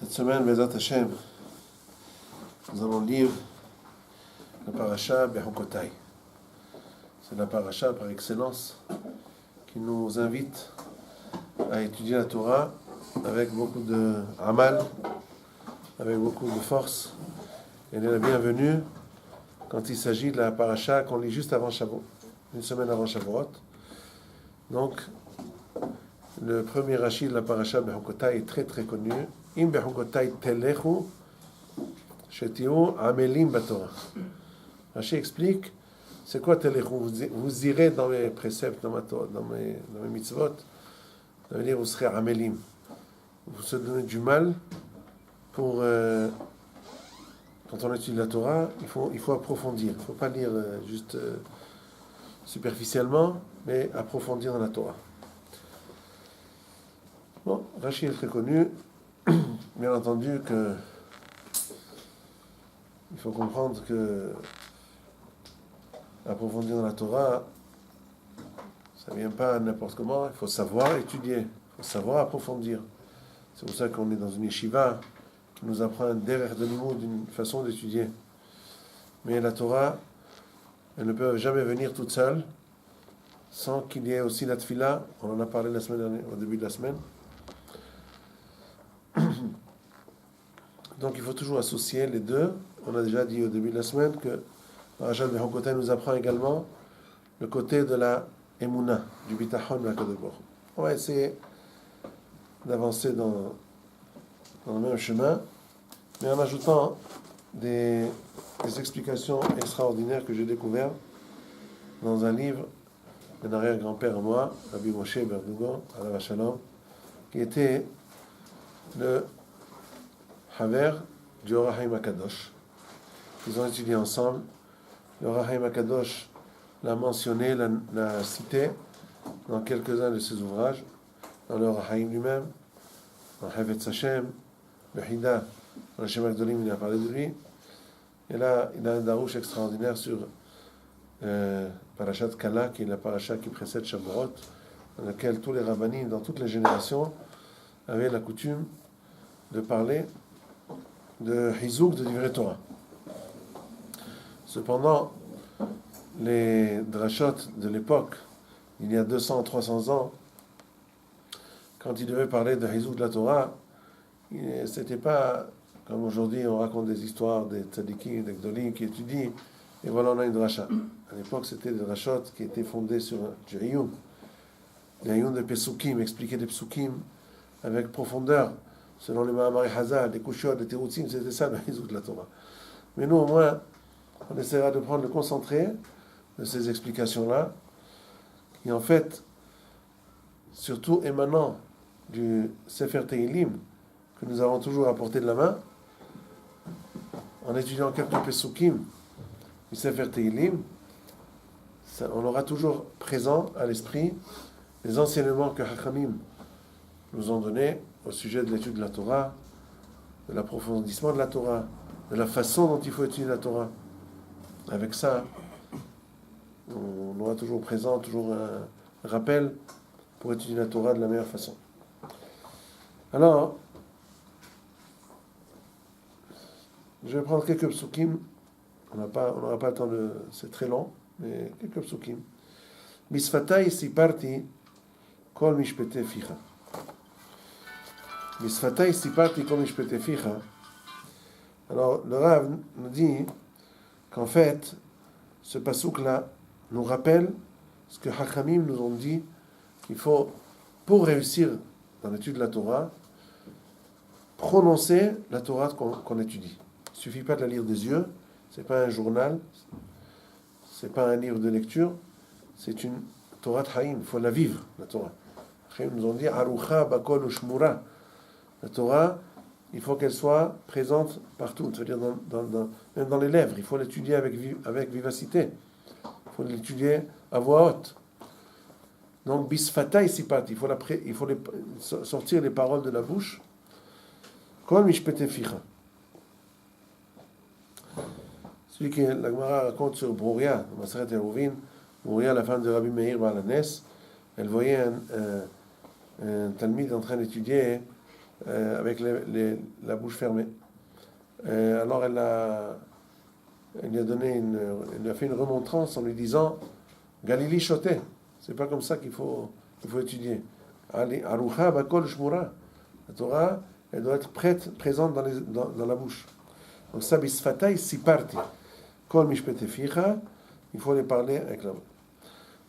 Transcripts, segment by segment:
Cette semaine, Bezat Hashem, nous allons lire la paracha Bechukotai. C'est la paracha par excellence qui nous invite à étudier la Torah avec beaucoup de amal, avec beaucoup de force. Elle est la bienvenue quand il s'agit de la paracha qu'on lit juste avant Shavuot, une semaine avant Shavuot. Donc, le premier Rashi de la paracha Bechukotai est très très connu. Im Bechukotai telechu shetiu amelim batorah. Rashi explique, c'est quoi telechu? Vous irez dans mes préceptes, dans mes mitzvot. Ça veut dire vous serez amelim. Vous se donnez du mal pour quand on étudie la Torah, il faut approfondir. Il ne faut pas lire juste superficiellement, mais approfondir dans la Torah. Bon, Rashi est très connu. Bien entendu que il faut comprendre que approfondir dans la Torah, ça ne vient pas n'importe comment. Il faut savoir étudier, il faut savoir approfondir. C'est pour ça qu'on est dans une yeshiva qui nous apprend derrière de nous d'une façon d'étudier. Mais la Torah, elle ne peut jamais venir toute seule sans qu'il y ait aussi la tefila. On en a parlé la semaine dernière, au début de la semaine. Donc il faut toujours associer les deux. On a déjà dit au début de la semaine que Parashat Bechukotai nous apprend également le côté de la Emouna, du Bitachon de la Kadosh Baruch Hu. On va essayer d'avancer dans le même chemin, mais en ajoutant des explications extraordinaires que j'ai découvertes dans un livre d'un arrière-grand-père à moi, Rabbi Moshe Berdugo, Alav Shalom, qui était le Haver du Or HaChaim HaKadosh. Ils ont étudié ensemble. Le Or HaChaim HaKadosh l'a mentionné, l'a cité dans quelques-uns de ses ouvrages, dans le Or HaChaim lui-même, dans Havetz Hashem, le Hida, dans le Shem HaGdolim, il a parlé de lui. Et là, il a un darouche extraordinaire sur Parashat Kala, qui est la paracha qui précède Shavuot, dans laquelle tous les rabbanim, dans toutes les générations, avaient la coutume de parler de Hizouk de Divrei Torah. Cependant, les drashot de l'époque, il y a 200-300 ans, quand ils devaient parler de Hizouk de la Torah, c'était pas comme aujourd'hui on raconte des histoires des tzadikim, des gdolim qui étudient, et voilà on a une drasha. À l'époque c'était des drashot qui étaient fondés sur du Iyun, des Iyun de Pesukim, expliquer des Pesukim avec profondeur, selon les Mahamari Hazal, les Kushot, les Terutzim, c'était ça le Hizouk de la Torah. Mais nous au moins, on essaiera de prendre le concentré de ces explications-là, qui en fait, surtout émanant du Sefer Tehillim, que nous avons toujours à portée de la main, en étudiant quelques Pesukim du Sefer Tehillim, on aura toujours présent à l'esprit les enseignements que Hachamim nous ont donnés au sujet de l'étude de la Torah, de l'approfondissement de la Torah, de la façon dont il faut étudier la Torah. Avec ça, on aura toujours présent, toujours un rappel pour étudier la Torah de la meilleure façon. Alors, je vais prendre quelques psukim. On n'aura pas le temps de... C'est très long, mais quelques psukim. Bisfatai siparti kol mishpete ficha. Bisfatai siparti kol mishpete ficha. Alors, le Rav nous dit qu'en fait, ce pasuk-là nous rappelle ce que Hachamim nous ont dit qu'il faut, pour réussir dans l'étude de la Torah, prononcer la Torah qu'on étudie. Il ne suffit pas de la lire des yeux, ce n'est pas un journal, ce n'est pas un livre de lecture, c'est une Torah Haïm, il faut la vivre, la Torah. Hachamim nous ont dit Arucha bakol ushmura. La Torah, il faut qu'elle soit présente partout, c'est-à-dire même dans les lèvres. Il faut l'étudier avec vivacité. Il faut l'étudier à voix haute. Donc, bisfata ici parti. Il faut sortir les paroles de la bouche. Comme mishpete ficha. Celui que la Gemara raconte sur Brouria, Maseret Eruvin, Brouria, la femme de Rabbi Meir Baal HaNes, elle voyait un talmid en train d'étudier avec la bouche fermée. Alors elle lui a fait une remontrance en lui disant Galili Shoté, c'est pas comme ça qu'il faut étudier. Arucha Bakol Shmura. La Torah, elle doit être présente dans la bouche. Donc ça, Bisfatay Siparti. Kol Mishpete Ficha, il faut les parler avec la bouche.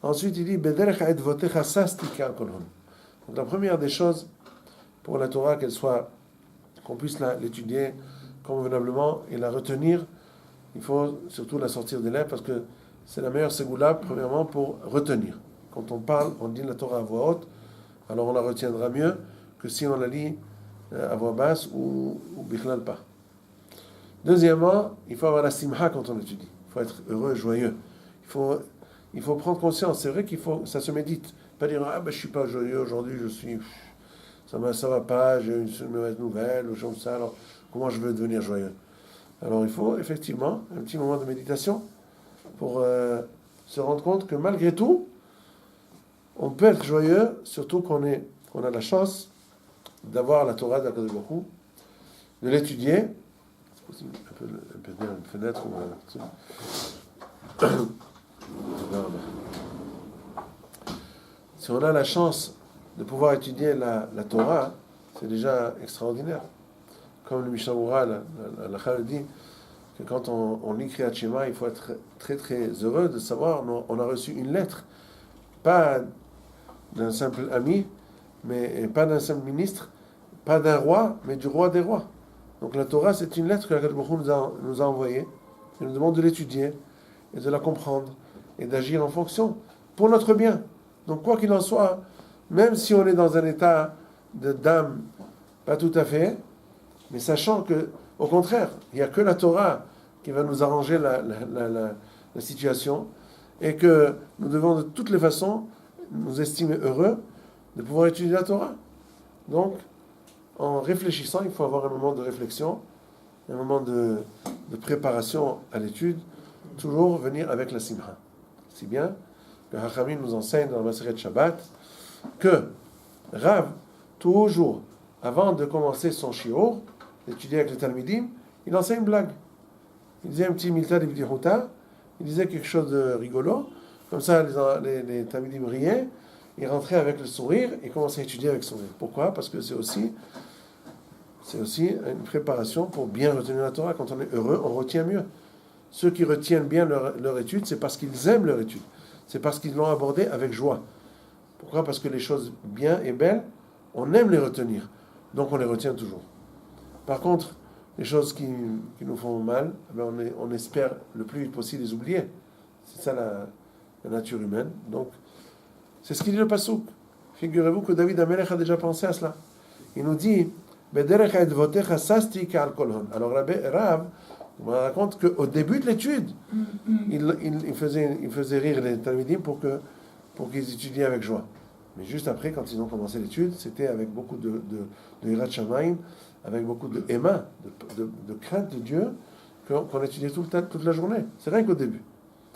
Ensuite, il dit Bederech Advotecha Sasti Kal Kolhon. Donc la première des choses pour la Torah, qu'on puisse l'étudier convenablement et la retenir, il faut surtout la sortir des lèvres parce que c'est la meilleure ségoula, premièrement, pour retenir. Quand on parle, on dit la Torah à voix haute, alors on la retiendra mieux que si on la lit à voix basse ou bichlal pas. Deuxièmement, il faut avoir la simha quand on étudie. Il faut être heureux, joyeux. Il faut prendre conscience. C'est vrai ça se médite. Pas dire je suis pas joyeux aujourd'hui, ça va pas, j'ai une mauvaise nouvelle ou comme ça. Alors comment je veux devenir joyeux? Alors il faut effectivement un petit moment de méditation pour se rendre compte que malgré tout, on peut être joyeux, surtout qu'on a la chance d'avoir la Torah d'Akadosh Baruch Hu, de l'étudier. C'est possible, un peu une fenêtre ou si on a la chance de pouvoir étudier la Torah, c'est déjà extraordinaire. Comme le Mishnah Berurah, la le dit, que quand on lit Kriyat Shema, il faut être très très heureux de savoir on a reçu une lettre, pas d'un simple ami, mais pas d'un simple ministre, pas d'un roi, mais du roi des rois. Donc la Torah, c'est une lettre que Akadosh Baruch Hu nous a envoyée. Il nous demande de l'étudier et de la comprendre et d'agir en fonction pour notre bien. Donc quoi qu'il en soit, même si on est dans un état d'âme pas tout à fait, mais sachant que, au contraire, il n'y a que la Torah qui va nous arranger la situation et que nous devons de toutes les façons nous estimer heureux de pouvoir étudier la Torah. Donc, en réfléchissant, il faut avoir un moment de réflexion, un moment de préparation à l'étude, toujours venir avec la simha. Si bien que Hachamim nous enseigne dans la Maseret Shabbat que Rav, toujours, avant de commencer son shiur, d'étudier avec les Talmidim, il enseigne une blague. Il disait un petit milta de B'dihuta, il disait quelque chose de rigolo, comme ça les Talmidim riaient, il rentrait avec le sourire et commençait à étudier avec le sourire. Pourquoi? Parce que c'est aussi une préparation pour bien retenir la Torah. Quand on est heureux, on retient mieux. Ceux qui retiennent bien leur étude, c'est parce qu'ils aiment leur étude. C'est parce qu'ils l'ont abordée avec joie. Pourquoi? Parce que les choses bien et belles, on aime les retenir. Donc on les retient toujours. Par contre, les choses qui nous font mal, on espère le plus vite possible les oublier. C'est ça la nature humaine. Donc, c'est ce qu'il dit le Passouk. Figurez-vous que David Amelech a déjà pensé à cela. Il nous dit alors Rav me raconte qu'au début de l'étude, il faisait rire les Talmidim pour qu'ils étudient avec joie. Mais juste après, quand ils ont commencé l'étude, c'était avec beaucoup de Hirat Shamayim, avec beaucoup de Emma, de crainte de Dieu, qu'on étudiait toute la journée. C'est rien qu'au début.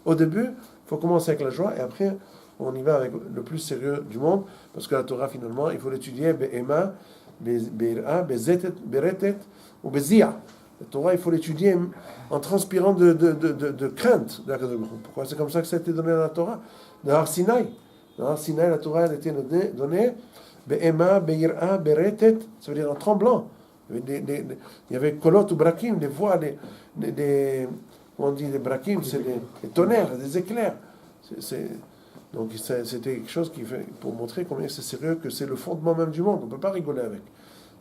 Au début, il faut commencer avec la joie, et après, on y va avec le plus sérieux du monde, parce que la Torah, finalement, il faut l'étudier Be'ema, Be'ira, Be'zetet, Be'retet, ou Be'zia. La Torah, il faut l'étudier en transpirant de crainte. Pourquoi? C'est comme ça que ça a été donné dans la Torah. Dans Har Sinaï. Dans Har Sinaï, la Torah, elle a été donnée Be'ema, Be'ira, Be'retet, ça veut dire en tremblant. Il y avait kolot ou brakim, des voix, on dit des brakim, c'est des tonnerres, des éclairs. Donc c'était quelque chose pour montrer combien c'est sérieux, que c'est le fondement même du monde. On ne peut pas rigoler avec.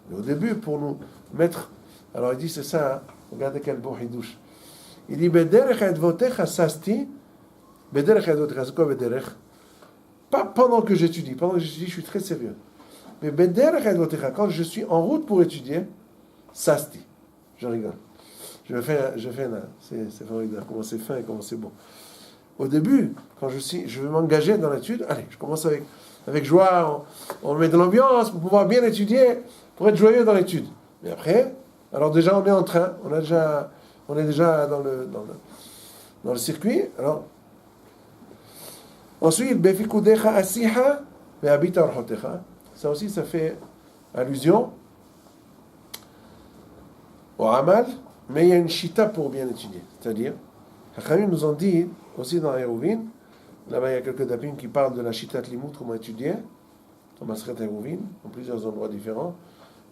Mais au début, pour nous mettre... Alors il dit, c'est ça, hein, regardez quel beau hidouche. Il dit, Bederech advotecha sasti, Bederech advotecha, c'est quoi Bederech? Pas pendant que j'étudie. Pendant que j'étudie, je suis très sérieux. Mais Bederech advotecha, quand je suis en route pour étudier, sasti. Je rigole. Je fais là. C'est formidable, comment c'est fin et comment c'est beau. Au début, quand je veux m'engager dans l'étude, allez, je commence avec joie, on met de l'ambiance pour pouvoir bien étudier, pour être joyeux dans l'étude. Mais après, alors déjà on est en train, on est déjà dans le circuit. Alors ensuite, befikudecha asiha ve'abita orchotecha. Ça aussi, ça fait allusion au Amal, mais il y a une chita pour bien étudier. C'est-à-dire, Hachamim nous ont dit, aussi dans Hérouvin, là-bas il y a quelques dapim qui parlent de la chita de Limout, comment étudier, dans Masret Hérouvin, dans plusieurs endroits différents,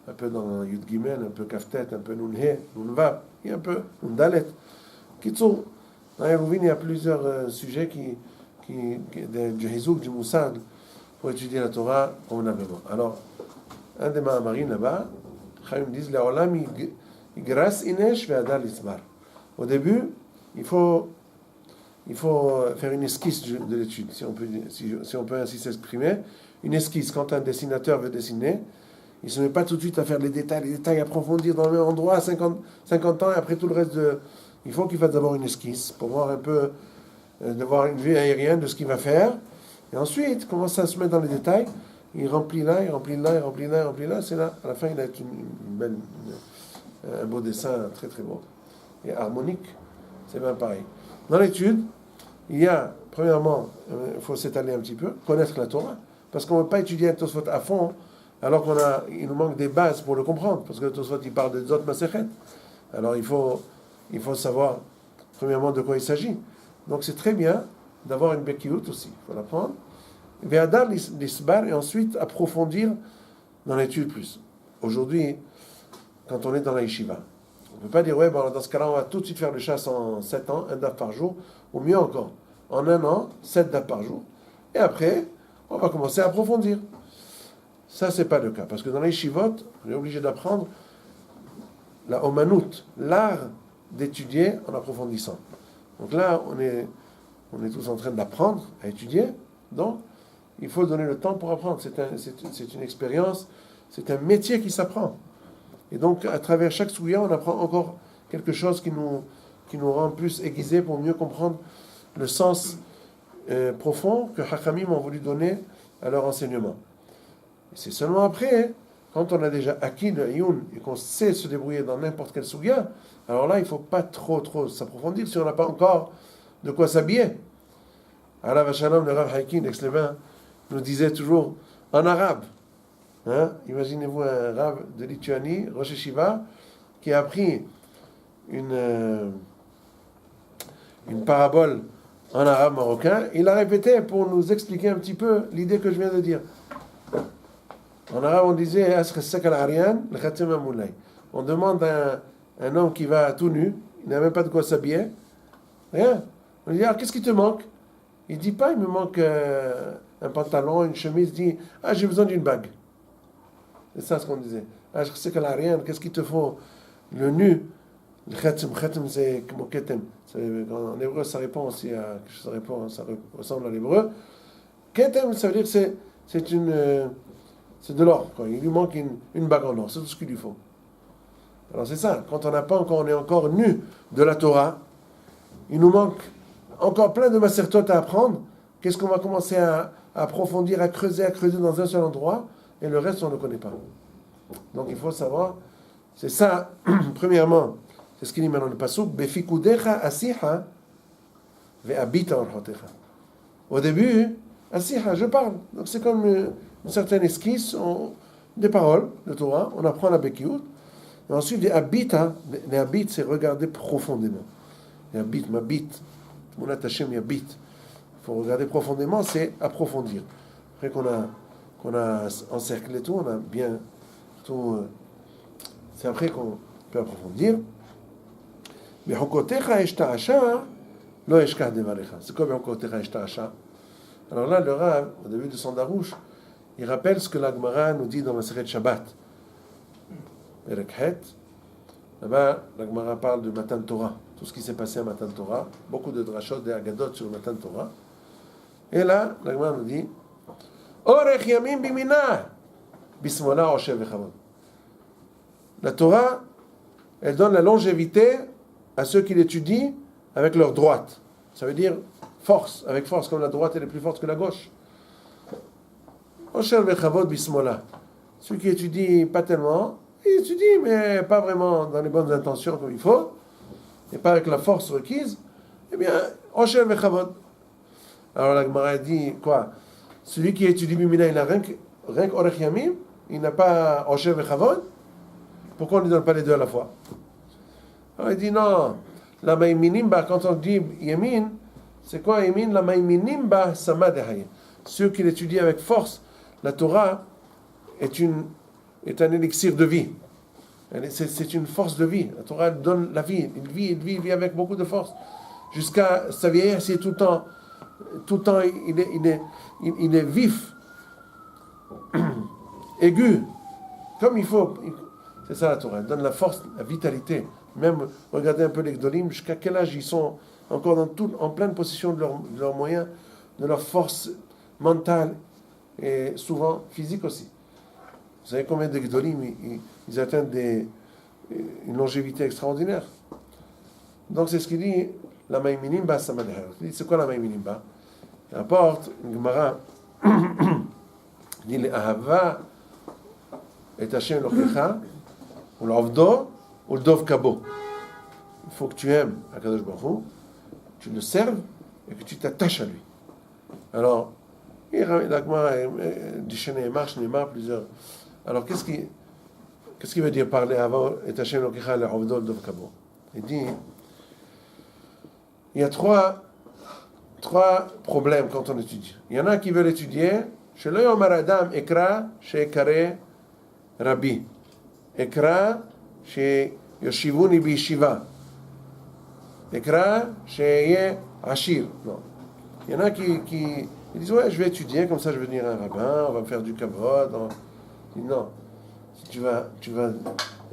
un peu dans Yud Gimel, un peu Kaftet, un peu Nunhe, Nunvav, et un peu Nundalet. Kitsour, dans Hérouvin, il y a plusieurs sujets du Hizouk, du Moussad, pour étudier la Torah convenablement. Alors, un des Mahamarines là-bas, Chaim disent, Le'olam igras inesh ve'adar lismar. Au début, il faut faire une esquisse de l'étude, si on peut ainsi s'exprimer. Une esquisse, quand un dessinateur veut dessiner, il ne se met pas tout de suite à faire les détails approfondir dans le même endroit, 50 ans, et après tout le reste de... Il faut qu'il fasse d'abord une esquisse, pour voir un peu, d'avoir une vue aérienne de ce qu'il va faire, et ensuite, commence à se mettre dans les détails, il remplit là, il remplit là, il remplit là, il remplit là, c'est là, à la fin, il a un beau dessin très très beau. Et harmonique, c'est bien pareil. Dans l'étude, il y a, premièrement, il faut s'étaler un petit peu, connaître la Torah, parce qu'on ne peut pas étudier un Tosfot à fond, alors il nous manque des bases pour le comprendre, parce que le Tosfot, il parle de Zot Masechet. Alors il faut savoir, premièrement, de quoi il s'agit. Donc c'est très bien d'avoir une Bekiout aussi, il faut l'apprendre. Ve'adar l'isbar, et ensuite approfondir dans l'étude plus. Aujourd'hui, quand on est dans la yeshiva, on ne peut pas dire, ouais, bon, dans ce cas-là, on va tout de suite faire le chasse en 7 ans, un daf par jour, ou mieux encore, en 1 an, 7 daf par jour. Et après, on va commencer à approfondir. Ça, c'est pas le cas, parce que dans la yeshivot, on est obligé d'apprendre la omanout, l'art d'étudier en approfondissant. Donc là, on est tous en train d'apprendre à étudier, donc il faut donner le temps pour apprendre. C'est une expérience, c'est un métier qui s'apprend. Et donc, à travers chaque souya, on apprend encore quelque chose qui nous rend plus aiguisés pour mieux comprendre le sens profond que Hachamim ont voulu donner à leur enseignement. Et c'est seulement après, quand on a déjà acquis le Iyun et qu'on sait se débrouiller dans n'importe quel souya, alors là, il ne faut pas trop s'approfondir si on n'a pas encore de quoi s'habiller. Alav Hashalom, le Rav Haikin d'Aix-les-Bains, nous disait toujours en arabe. Hein? Imaginez-vous un Rav de Lituanie, Rosh Hashiva, qui a appris une parabole en arabe marocain. Il l'a répété pour nous expliquer un petit peu l'idée que je viens de dire. En arabe, on disait on demande à un homme qui va tout nu, il n'a même pas de quoi s'habiller, rien. On lui dit, qu'est-ce qui te manque? Il ne dit pas, il me manque un pantalon, une chemise. Il dit, j'ai besoin d'une bague. C'est ça ce qu'on disait. Qu'est-ce qu'il te faut? Le nu, le khatem, c'est comme ketem. En hébreu, ça répond aussi à ça ressemble à l'hébreu. Ketem, ça veut dire que c'est de l'or. Il lui manque une bague en or, c'est tout ce qu'il lui faut. Alors c'est ça, quand on est encore nu de la Torah, il nous manque encore plein de masertot à apprendre. Qu'est-ce qu'on va commencer à approfondir, à creuser dans un seul endroit, et le reste on ne connaît pas. Donc il faut savoir, c'est ça, premièrement, c'est ce qu'il dit maintenant le pasuk, Befikudecha asiha ve'abita orchotecha. Au début, asiha, je parle. Donc c'est comme une certaine esquisse, des paroles de Torah, on apprend la bekiout, et ensuite les habita, c'est regarder profondément. Les habit, mabit, mon attaché, il faut regarder profondément, c'est approfondir. Après qu'on a encerclé tout, on a bien tout. C'est après qu'on peut approfondir. Mais Hokotecha eshtaasha, lo eshkach devalecha. C'est quoi Hokotecha eshtaasha? Alors là, le Rav, au début de son darouche, il rappelle ce que la Gemara nous dit dans la Masechet Shabbat. Perek Het. Là-bas, la Gemara parle de Matan Torah, tout ce qui s'est passé à Matan Torah, beaucoup de drashot, des agadot sur Matan Torah. Et là, la Gemara nous dit Orech yamim bimina bismola oshev vechavod. La Torah, elle donne la longévité à ceux qui l'étudient avec leur droite. Ça veut dire force, avec force, comme la droite elle est plus forte que la gauche. Oshev vechavod bismola. Celui qui étudie pas tellement, il étudie, mais pas vraiment dans les bonnes intentions comme il faut, et pas avec la force requise, eh bien, Oshev vechavod. Alors la Gemara dit quoi? Celui qui étudie Bimina, il a rien que Orech Yamim, il n'a pas Oshev vechavod. Pourquoi on ne donne pas les deux à la fois? Alors il dit non, la maïminimba, quand on dit yamin, c'est quoi yamin? La maïminimba samadehaya. Ceux qui l'étudient avec force, la Torah est un élixir de vie. C'est une force de vie. La Torah donne la vie. Il vit avec beaucoup de force. Jusqu'à sa vieillesse, c'est tout le temps, il est vif, aigu, comme il faut. C'est ça la Torah. Elle donne la force, la vitalité. Même, regardez un peu les Gdolim, jusqu'à quel âge ils sont encore en pleine possession de leurs moyens, de leur force mentale et souvent physique aussi. Vous savez combien de Gdolim ils atteignent une longévité extraordinaire. Donc c'est ce qu'il dit, la maïminimba samadehar. Il dit, c'est quoi la maïminimba? Il rapporte, une Gemara, il dit, Ahava et Hashem Lokecha, ou l'Avdo, ou le Dov Kabo. Il faut que tu aimes Akadosh Baruch Hu, tu le serves et que tu t'attaches à lui. Alors, la Gemara dit Neymar, plusieurs. Alors, qu'est-ce qu'il veut dire par les Ahava et Hashem Lokecha, le Avdo, le Dov Kabo? Il dit, il y a trois problèmes quand on étudie. Il y en a qui veulent étudier. Chez le Yomar Adam, Ekra, chez Kare Rabbi. Ekra, chez Yoshivuni Bishiva. Ekra, chez Ashir. Non. Il y en a qui disent, ouais, je vais étudier, comme ça je vais devenir un rabbin, on va me faire du kavod. Il dit, non. Si tu vas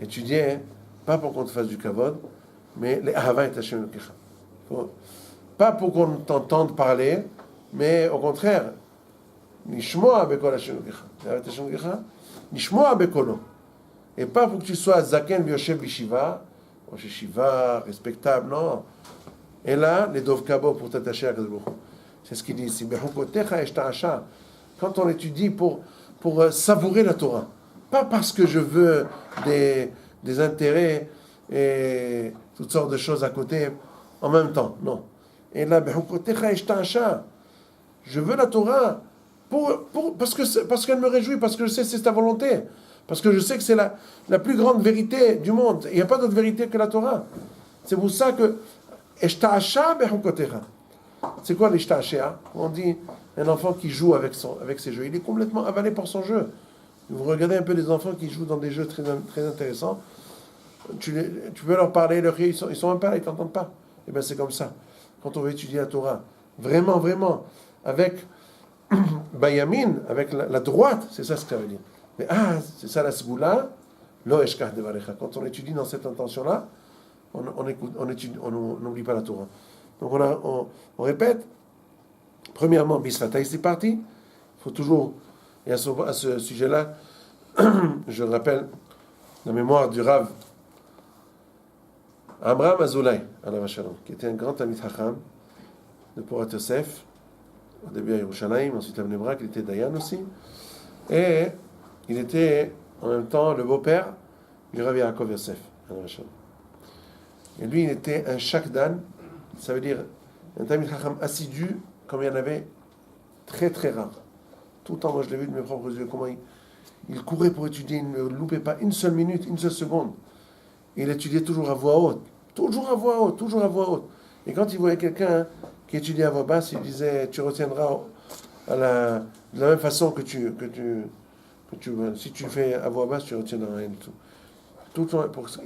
étudier, pas pour qu'on te fasse du kavod, mais les Ahava et Hashem Lokecha. Pas pour qu'on t'entende parler, mais au contraire, Nishmoa bekol Hashem Lokecha. Nishmoa bekolo. Et pas pour que tu sois Zaken Bioshev Bishiva, Shiva, respectable, non. Et là, les Dov Kabo pour t'attacher à Kadosh Baruch Hu. C'est ce qu'il dit ici. Quand on étudie pour savourer la Torah, pas parce que je veux des intérêts et toutes sortes de choses à côté en même temps, non. Et là, je veux la Torah parce qu'elle me réjouit, parce que je sais que c'est ta volonté, parce que je sais que c'est la plus grande vérité du monde. Il n'y a pas d'autre vérité que la Torah. C'est pour ça que c'est quoi l'ishta'ashea? On dit un enfant qui joue avec ses jeux. Il est complètement avalé par son jeu. Vous regardez un peu les enfants qui jouent dans des jeux très, très intéressants. Tu peux leur parler, ils sont même pas là, ils t'entendent pas. Et bien c'est comme ça. Quand on veut étudier la Torah, vraiment, vraiment, avec Bayamin, avec la droite, c'est ça ce que ça veut dire. Mais c'est ça la Sgoula, lo eshkach devarecha. Quand on étudie dans cette intention-là, on n'oublie pas la Torah. Donc on répète, premièrement, Bisfataï, c'est parti. Il faut toujours, et à ce sujet-là, je rappelle la mémoire du Rav Abraham Azoulay, qui était un grand Talmid Chacham de Porat Yosef, au début à Yerushalayim, ensuite à Bnei Brak, il était Dayan aussi, et il était en même temps le beau-père du Rav Yaakov Yosef. Et lui, il était un shakdan, ça veut dire un Talmid Chacham assidu, comme il y en avait très très rare. Tout le temps, moi je l'ai vu de mes propres yeux, comment il courait pour étudier, il ne loupait pas une seule minute, une seule seconde. Il étudiait toujours à voix haute. Toujours à voix haute, toujours à voix haute. Et quand il voyait quelqu'un qui étudiait à voix basse, il disait, tu retiendras de la même façon que si tu fais à voix basse, tu retiendras rien du tout.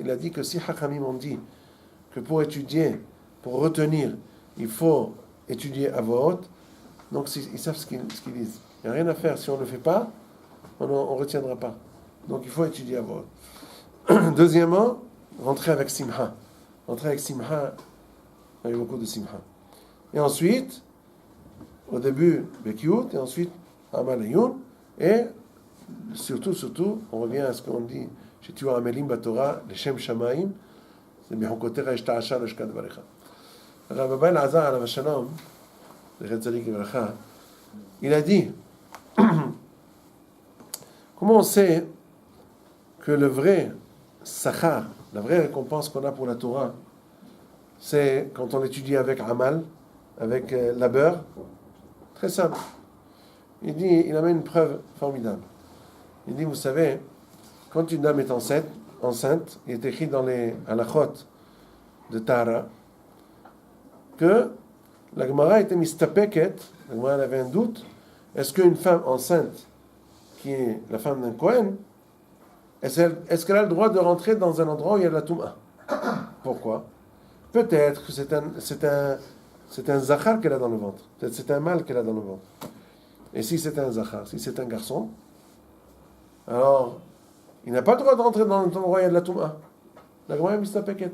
Il a dit que si Hakamim ont dit que pour étudier, pour retenir, il faut étudier à voix haute, donc ils savent ce qu'ils disent. Il n'y a rien à faire. Si on ne le fait pas, on ne retiendra pas. Donc il faut étudier à voix haute. Deuxièmement, rentrer avec Simha. Rentrer avec Simha, il y a beaucoup de Simha. Et ensuite, au début, Bekiut, et ensuite, Amalayun, et surtout, on revient à ce qu'on dit, chez Tua Amelim Batora, le Shem Shamaim, c'est Mehokotera Eshta'asha Leshkat Varecha. Rav Abai Lazar, Alav Shalom, il a dit, comment on sait que le vrai Sachar, la vraie récompense qu'on a pour la Torah, c'est quand on étudie avec Amal, avec labeur. Très simple. Il amène une preuve formidable. Il dit, vous savez, quand une dame est enceinte, il est écrit dans les halachot de Tahara, que la Gemara était mistapeket, la Gemara avait un doute, est-ce qu'une femme enceinte, qui est la femme d'un Kohen, est-ce qu'elle a le droit de rentrer dans un endroit où il y a de la Touma? Pourquoi? Peut-être que c'est un zachar qu'elle a dans le ventre, peut-être c'est un mâle qu'elle a dans le ventre. Et si c'est un zachar, si c'est un garçon, alors il n'a pas le droit de rentrer dans l'endroit où il y a de la Touma. La Gemara est mistapeket.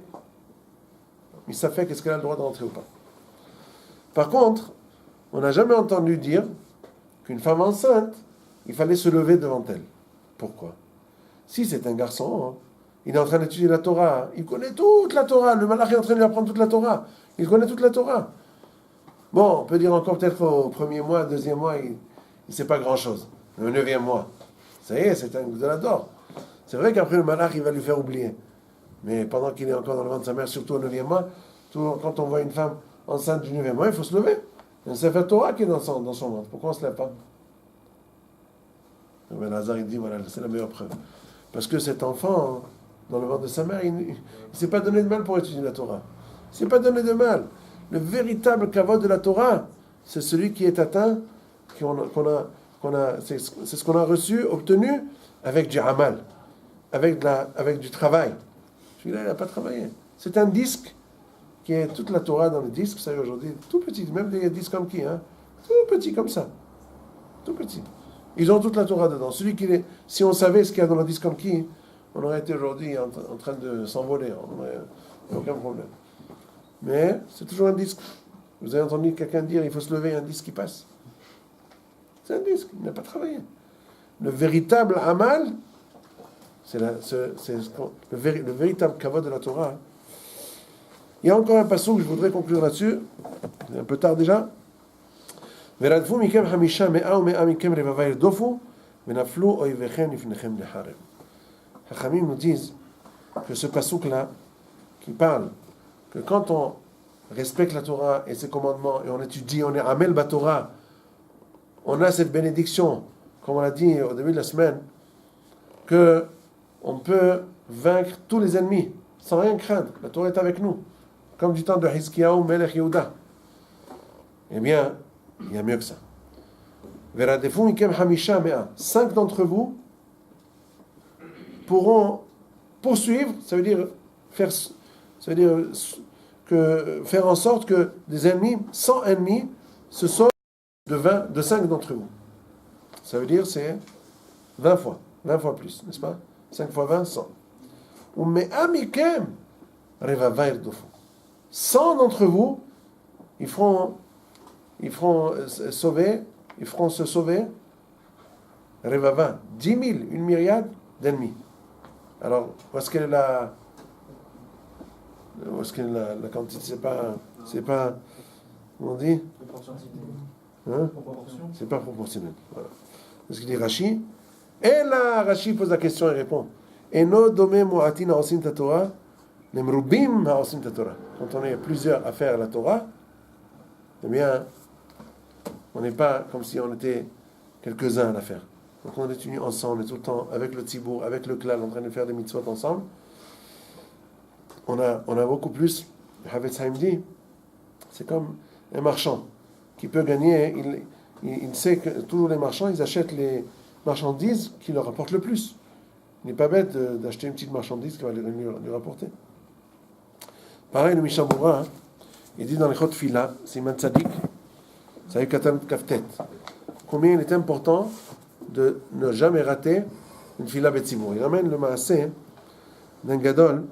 Mistapek, est-ce qu'elle a le droit de rentrer ou pas? Par contre, on n'a jamais entendu dire qu'une femme enceinte, il fallait se lever devant elle. Pourquoi? Si c'est un garçon, il est en train d'étudier la Torah, il connaît toute la Torah, le malach est en train de lui apprendre toute la Torah, il connaît toute la Torah. Bon, on peut dire encore peut-être au premier mois, deuxième mois, il ne sait pas grand-chose. Le 9e mois, ça y est, c'est un Gdolador. C'est vrai qu'après le malach, il va lui faire oublier. Mais pendant qu'il est encore dans le ventre de sa mère, surtout au 9e mois, quand on voit une femme enceinte du 9e mois, il faut se lever. Il y a un Sefer Torah qui est dans son ventre. Pourquoi on ne se lève pas? Ben Lazare, il dit, voilà, c'est la meilleure preuve. Parce que cet enfant, dans le ventre de sa mère, il ne s'est pas donné de mal pour étudier la Torah. Il ne s'est pas donné de mal. Le véritable kavod de la Torah, c'est celui qui est atteint, c'est ce qu'on a reçu, obtenu, avec du amal, avec du travail. Celui-là, il n'a pas travaillé. C'est un disque qui est toute la Torah dans le disque, vous savez, aujourd'hui, tout petit, même des disques comme qui, hein, tout petit comme ça. Tout petit. Ils ont toute la Torah dedans. Si on savait ce qu'il y a dans le disque comme qui, on aurait été aujourd'hui en train de s'envoler. On n'aurait aucun problème. Mais c'est toujours un disque. Vous avez entendu quelqu'un dire il faut se lever, un disque qui passe. C'est un disque, il n'a pas travaillé. Le véritable amal, c'est le véritable kavod de la Torah. Il y a encore un passage que je voudrais conclure là-dessus. C'est un peu tard déjà. ורדפו מכם 5 100 ו100 מכם רבבה ירדופו ונפלו אויביכם לפניכם לחרב. Chachamim nous disent que ce passouk-là, qui parle que quand on respecte la Torah et ses commandements et on étudie, on est amel batorah, on a cette bénédiction, comme on l'a dit au début de la semaine, que on peut vaincre tous les ennemis sans rien craindre. La Torah est avec nous, comme du temps de Hizkiyahu Melech Yehuda. Eh bien, il y a mieux que ça. Veradefu mikem hamisha mea. 5 d'entre vous pourront poursuivre, ça veut dire faire en sorte que des ennemis, 100 ennemis, se sauvent de 5 d'entre vous. Ça veut dire c'est 20 fois plus, n'est-ce pas? 5 fois 20, 100. Ou mea mikem revava irdofu. 100 d'entre vous, ils feront se sauver, Revava, 10 000, une myriade d'ennemis. Alors, où est-ce qu'elle est la quantité? C'est pas, comment on dit? Hein? C'est pas proportionnel. Voilà. C'est ce qu'il dit Rashi. Et là, Rashi pose la question et répond. Eno dome moatin haosim ta Torah, nemrubim haosim ta Torah. Quand on est plusieurs à faire la Torah, eh bien, on n'est pas comme si on était quelques-uns à la faire. Donc on est unis ensemble, on est tout le temps avec le tzibour, avec le klal, en train de faire des mitzvot ensemble. On a beaucoup plus. Le Havetz Haim dit, c'est comme un marchand qui peut gagner. Il sait que tous les marchands, ils achètent les marchandises qui leur rapportent le plus. Il n'est pas bête d'acheter une petite marchandise qui va lui rapporter. Pareil, le Mishnah Berurah, il dit dans les Chot Fila, c'est Iman Tzadik, ça y est, Katan Kaftet. Combien il est important de ne jamais rater une Fila Betzibur. Il ramène le Maaseh d'un Gadol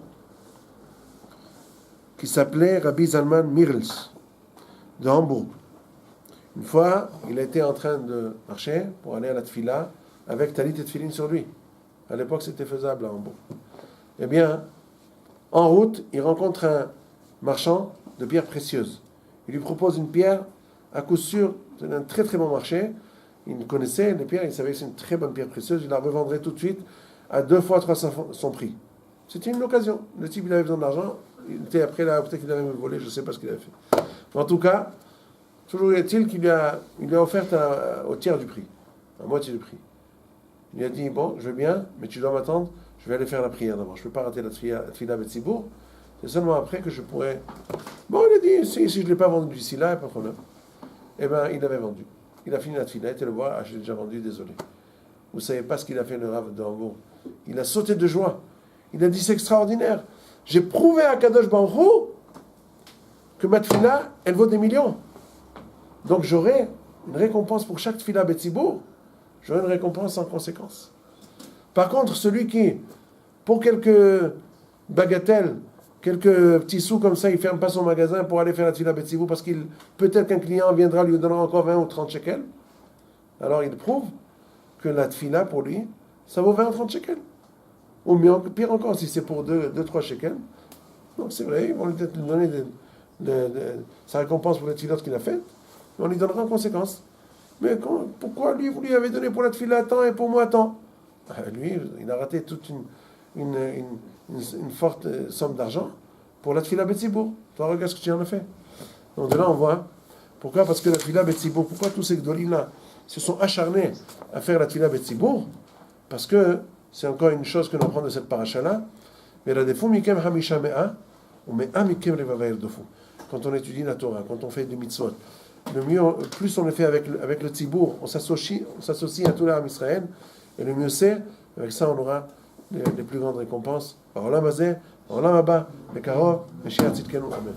qui s'appelait Rabbi Zalman Mirls de Hambourg. Une fois, il était en train de marcher pour aller à la Tfila avec Talit et Tfilin sur lui. À l'époque, c'était faisable à Hambourg. Eh bien, en route, il rencontre un marchand de pierres précieuses. Il lui propose une pierre, à coup sûr, c'est un très très bon marché. Il connaissait les pierres, il savait que c'est une très bonne pierre précieuse, il la revendrait tout de suite à 2 fois 300 son prix. C'était une occasion. Le type, il avait besoin d'argent, il était après là, peut-être qu'il avait me volé, je ne sais pas ce qu'il avait fait. Mais en tout cas, toujours est-il qu'il lui a offert au tiers du prix, à moitié du prix. Il a dit, bon, je veux bien, mais tu dois m'attendre, je vais aller faire la prière d'abord. Je ne peux pas rater la Tfila Betzibour. C'est seulement après que je pourrais... Bon, il a dit, si je ne l'ai pas vendu d'ici là, il n'y a pas de problème. Eh bien, il l'avait vendu. Il a fini la tefila, il était le voir, ah, je l'ai déjà vendu, désolé. Vous ne savez pas ce qu'il a fait, le Rav de Hambourg. Il a sauté de joie. Il a dit, c'est extraordinaire. J'ai prouvé à Kadosh Baruch Hu que ma tefila, elle vaut des millions. Donc j'aurai une récompense pour chaque tefila Betsibour. J'aurai une récompense en conséquence. Par contre, celui qui, pour quelques bagatelles, quelques petits sous comme ça, il ne ferme pas son magasin pour aller faire la tefila Betsibour parce qu'il peut-être qu'un client viendra lui donner encore 20 ou 30 shekels. Alors il prouve que la tefila pour lui, ça vaut 20 ou 30 shekels. Ou mieux, pire encore, si c'est pour 2-3 shekels. Donc c'est vrai, ils vont peut-être lui donner sa récompense pour la tefila qu'il a faite. On lui donnera en conséquence. Mais pourquoi lui, vous lui avez donné pour la tefila tant et pour moi tant? Lui, il a raté toute une forte somme d'argent pour la tefila Betsibour. Toi, regarde ce que tu en as fait. Donc de là, on voit. Pourquoi? Parce que la tefila Betsibour, pourquoi tous ces gdolim-là se sont acharnés à faire la tefila Betsibour? Parce que c'est encore une chose que l'on prend de cette paracha-là. Mais la defu mikem hamisha mea, ou mea mikem revavair dofu. Quand on étudie la Torah, quand on fait des mitzvot, le mieux, plus on le fait avec le tzibour, on s'associe à tout l'âme Israël, et le mieux c'est, avec ça on aura les plus grandes récompenses. Par Olam Hazeh, Olam Haba, Bekarov, Meshiach Tzidkenu, Amen.